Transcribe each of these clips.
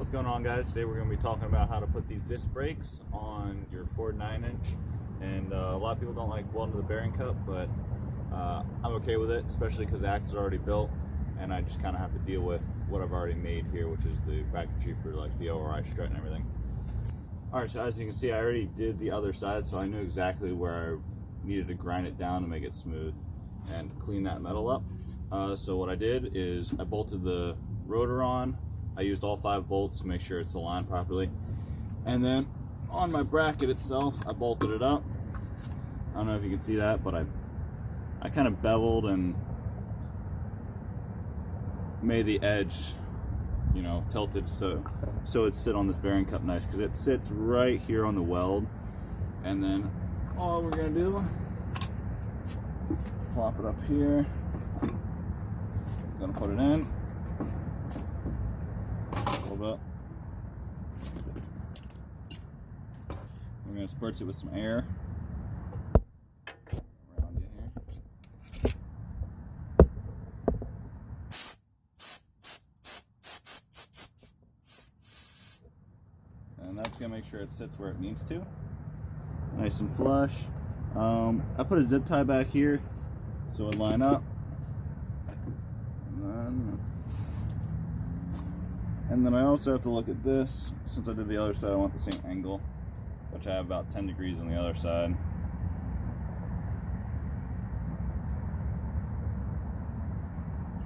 What's going on, guys? Today we're going to be talking about how to put these disc brakes on your Ford 9-inch. And a lot of people don't like welding to the bearing cup, but I'm okay with it, especially because the axle's already built and I just kind of have to deal with what I've already made here, which is the bracketry for like the ORI strut and everything. Alright, so as you can see, I already did the other side, so I knew exactly where I needed to grind it down to make it smooth and clean that metal up. So what I did is I bolted the rotor on. I used all 5 bolts to make sure it's aligned properly. And then on my bracket itself, I bolted it up. I don't know if you can see that, but I kind of beveled and made the edge, you know, tilted so it'd sit on this bearing cup nice, because it sits right here on the weld. And then all we're gonna do, plop it up here. Gonna put it in. Hold up. We're gonna spritz it with some air around you here. And that's gonna make sure it sits where it needs to, nice and flush. I put a zip tie back here so it line up. And then I also have to look at this. Since I did the other side, I want the same angle, which I have about 10 degrees on the other side.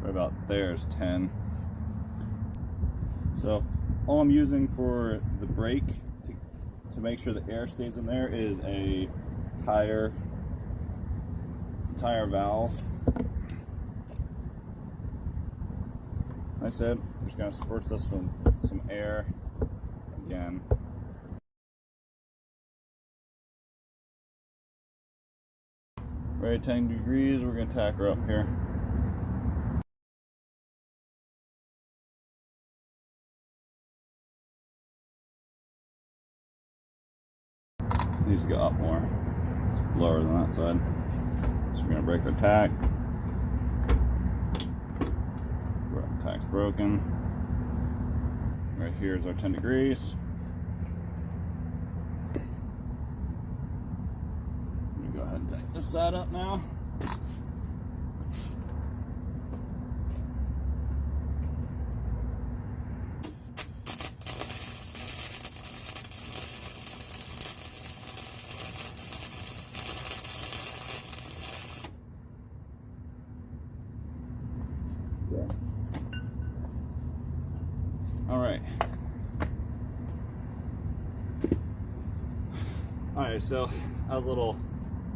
Right about there is 10. So all I'm using for the brake to make sure the air stays in there is a tire valve. I said, I'm just going to spritz this with some air again. Right at 10 degrees, we're going to tack her up here. It needs to go up more. It's lower than that side. So we're going to break our tack. Tack's broken. Right here is our 10 degrees. Let me go ahead and take this side up now. Yeah. Alright, so that was a little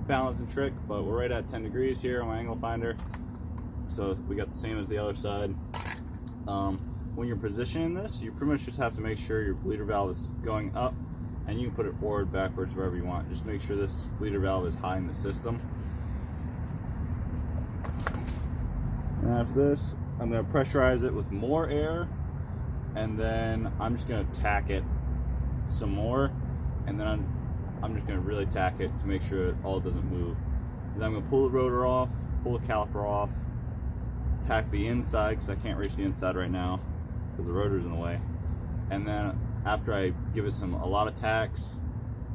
balancing trick, but we're right at 10 degrees here on my angle finder. So we got the same as the other side. When you're positioning this, you pretty much just have to make sure your bleeder valve is going up, and you can put it forward, backwards, wherever you want. Just make sure this bleeder valve is high in the system. And after this, I'm going to pressurize it with more air, and then I'm just going to tack it some more, and then I'm just going to really tack it to make sure it all doesn't move. And then I'm going to pull the rotor off, pull the caliper off, tack the inside because I can't reach the inside right now because the rotor's in the way. And then after I give it a lot of tacks,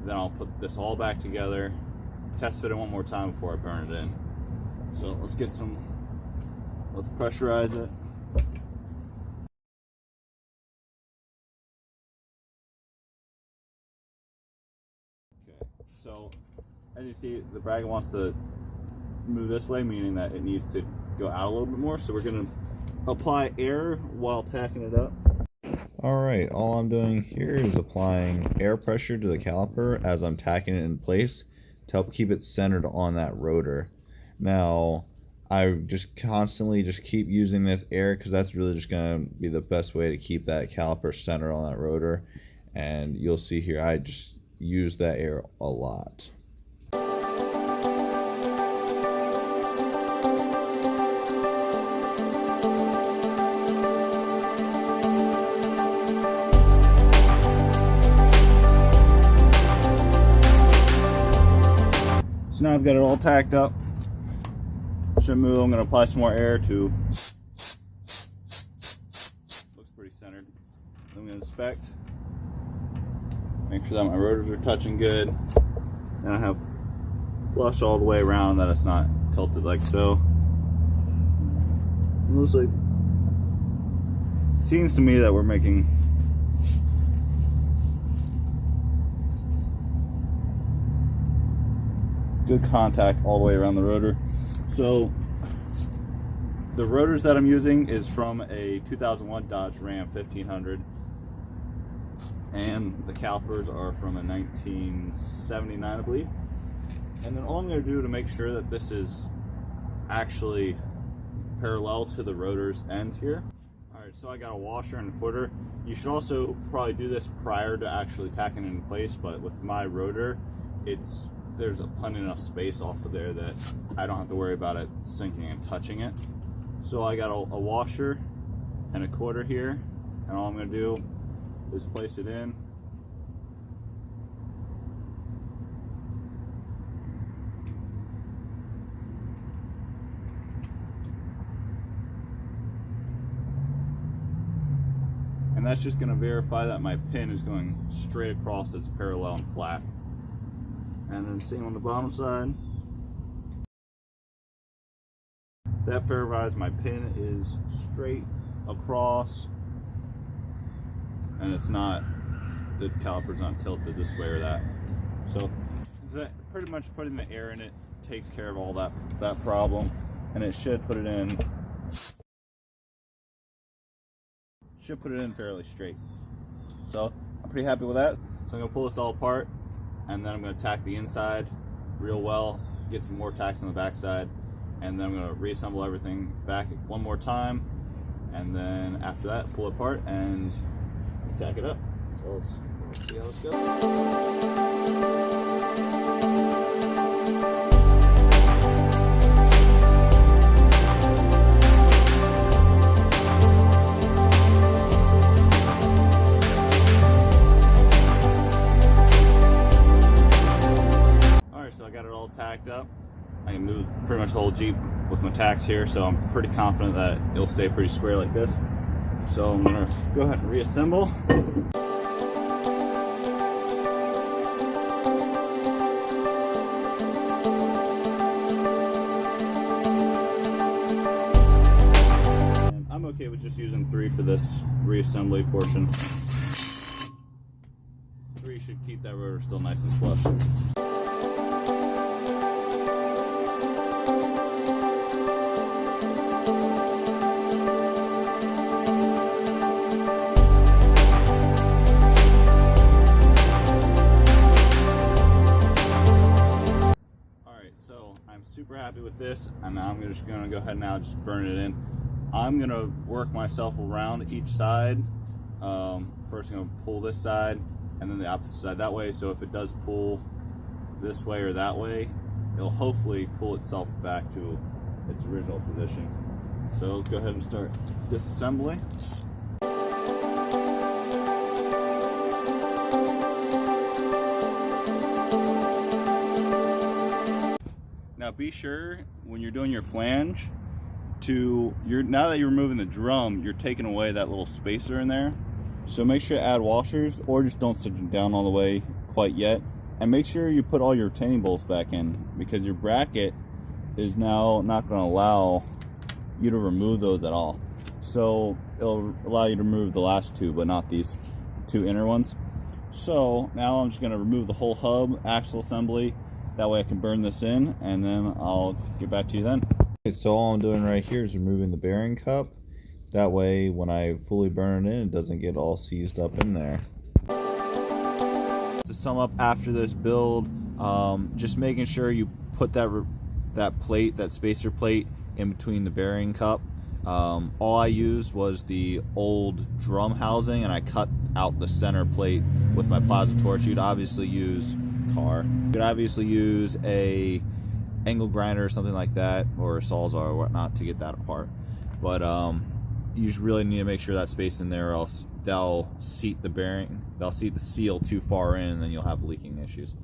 then I'll put this all back together, test fit it one more time before I burn it in. So let's pressurize it. So as you see, the bracket wants to move this way, meaning that it needs to go out a little bit more. So we're going to apply air while tacking it up. Alright, all I'm doing here is applying air pressure to the caliper as I'm tacking it in place to help keep it centered on that rotor. Now, I just constantly keep using this air because that's really just going to be the best way to keep that caliper centered on that rotor. And you'll see here, I just use that air a lot. So now I've got it all tacked up. Should move. I'm going to apply some more air to. Looks pretty centered. I'm going inspect. Make sure that my rotors are touching good. And I have flush all the way around, that it's not tilted like so. Looks like, seems to me that we're making good contact all the way around the rotor. So the rotors that I'm using is from a 2001 Dodge Ram 1500, and the calipers are from a 1979, I believe. And then all I'm going to do to make sure that this is actually parallel to the rotor's end here. Alright, so I got a washer and a quarter. You should also probably do this prior to actually tacking it in place, but with my rotor, there's plenty enough space off of there that I don't have to worry about it sinking and touching it. So I got a washer and a quarter here, and all I'm going to do is place it in. And that's just going to verify that my pin is going straight across, it's parallel and flat. And then same on the bottom side. That verifies my pin is straight across, and it's not, the caliper's not tilted this way or that. So that pretty much putting the air in it takes care of all that problem, and it should put it in fairly straight. So I'm pretty happy with that. So I'm gonna pull this all apart, and then I'm gonna tack the inside real well, get some more tacks on the back side, and then I'm gonna reassemble everything back one more time, and then after that pull it apart and tack it up. So let's see how this goes. Tacked up. I can move pretty much the whole Jeep with my tacks here, so I'm pretty confident that it'll stay pretty square like this. So I'm gonna go ahead and reassemble. And I'm okay with just using 3 for this reassembly portion. 3 should keep that rotor still nice and flush. I'm super happy with this, and now I'm just going to go ahead and now just burn it in. I'm going to work myself around each side. First I'm going to pull this side and then the opposite side that way, so if it does pull this way or that way, it'll hopefully pull itself back to its original position. So let's go ahead and start disassembling. Now be sure when you're doing your flange now that you're removing the drum, you're taking away that little spacer in there. So make sure to add washers, or just don't sit them down all the way quite yet. And make sure you put all your retaining bolts back in, because your bracket is now not going to allow you to remove those at all. So it'll allow you to remove the last 2, but not these 2 inner ones. So now I'm just going to remove the whole hub axle assembly. That way I can burn this in, and then I'll get back to you then. Okay, so all I'm doing right here is removing the bearing cup. That way when I fully burn it in, it doesn't get all seized up in there. To sum up after this build, just making sure you put that plate, that spacer plate, in between the bearing cup. All I used was the old drum housing, and I cut out the center plate with my plasma torch. You'd obviously use a angle grinder or something like that, or a sawzall or whatnot, to get that apart. But you just really need to make sure that space in there, or else they'll seat the bearing, they'll seat the seal too far in, and then you'll have leaking issues.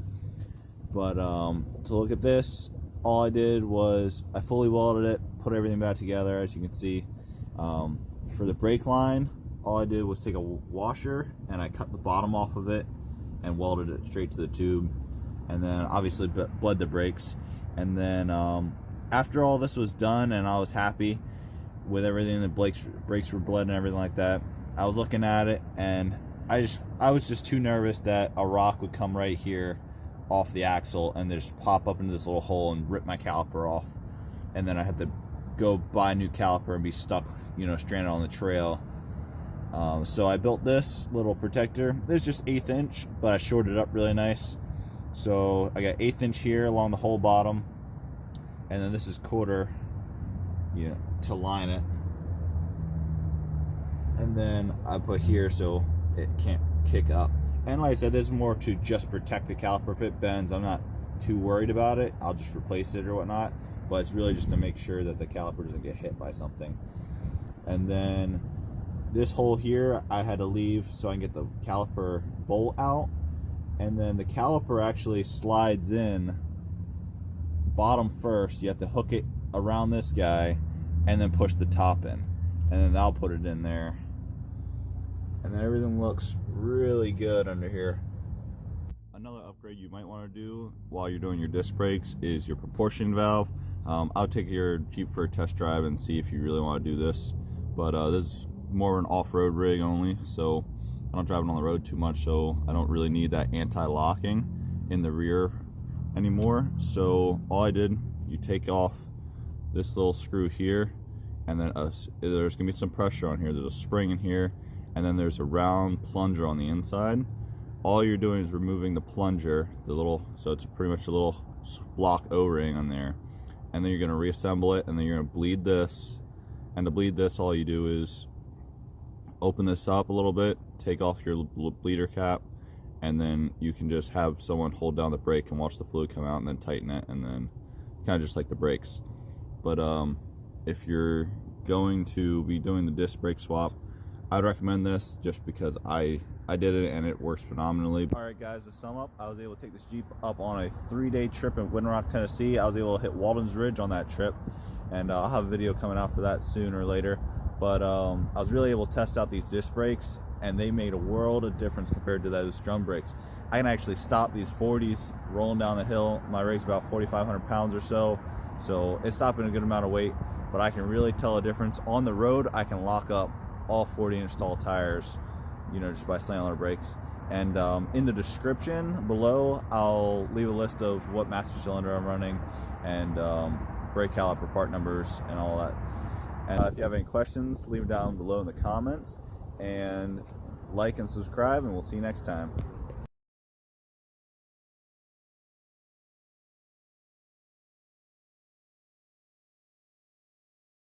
But to look at this, all I did was I fully welded it, put everything back together, as you can see. For the brake line, all I did was take a washer and I cut the bottom off of it and welded it straight to the tube, and then obviously bled the brakes. And then after all this was done and I was happy with everything, the brakes were bled and everything like that, I was looking at it and I was just too nervous that a rock would come right here off the axle and just pop up into this little hole and rip my caliper off, and then I had to go buy a new caliper and be stuck, you know, stranded on the trail. So I built this little protector. It's just 1/8 inch, but I shored it up really nice. So I got 1/8 inch here along the whole bottom, and then this is 1/4, you know, to line it. And then I put here so it can't kick up. And like I said, this is more to just protect the caliper. If it bends, I'm not too worried about it. I'll just replace it or whatnot. But it's really just to make sure that the caliper doesn't get hit by something. And then this hole here I had to leave so I can get the caliper bolt out. And then the caliper actually slides in bottom first. You have to hook it around this guy and then push the top in, and then I'll put it in there, and then everything looks really good under here. Another upgrade you might want to do while you're doing your disc brakes is your proportion valve. I'll take your Jeep for a test drive and see if you really want to do this, but this is more of an off-road rig only, so I don't drive it on the road too much, so I don't really need that anti-locking in the rear anymore. So all I did, you take off this little screw here, and then there's gonna be some pressure on here. There's a spring in here, and then there's a round plunger on the inside. All you're doing is removing the plunger, so it's pretty much a little block O-ring on there, and then you're gonna reassemble it, and then you're gonna bleed this. And to bleed this, all you do is open this up a little bit, take off your bleeder cap, and then you can just have someone hold down the brake and watch the fluid come out, and then tighten it, and then kind of just like the brakes. But if you're going to be doing the disc brake swap, I'd recommend this just because I did it and it works phenomenally. All right guys, to sum up, I was able to take this Jeep up on a 3-day trip in Winter Rock, Tennessee. I was able to hit Walden's Ridge on that trip, and I'll have a video coming out for that soon or later. But I was really able to test out these disc brakes, and they made a world of difference compared to those drum brakes. I can actually stop these 40s rolling down the hill. My rig's about 4,500 pounds or so it's stopping a good amount of weight, but I can really tell a difference. On the road, I can lock up all 40-inch tall tires, you know, just by slamming on the brakes. And in the description below, I'll leave a list of what master cylinder I'm running, and brake caliper part numbers and all that. And if you have any questions, leave them down below in the comments, and like and subscribe, and we'll see you next time.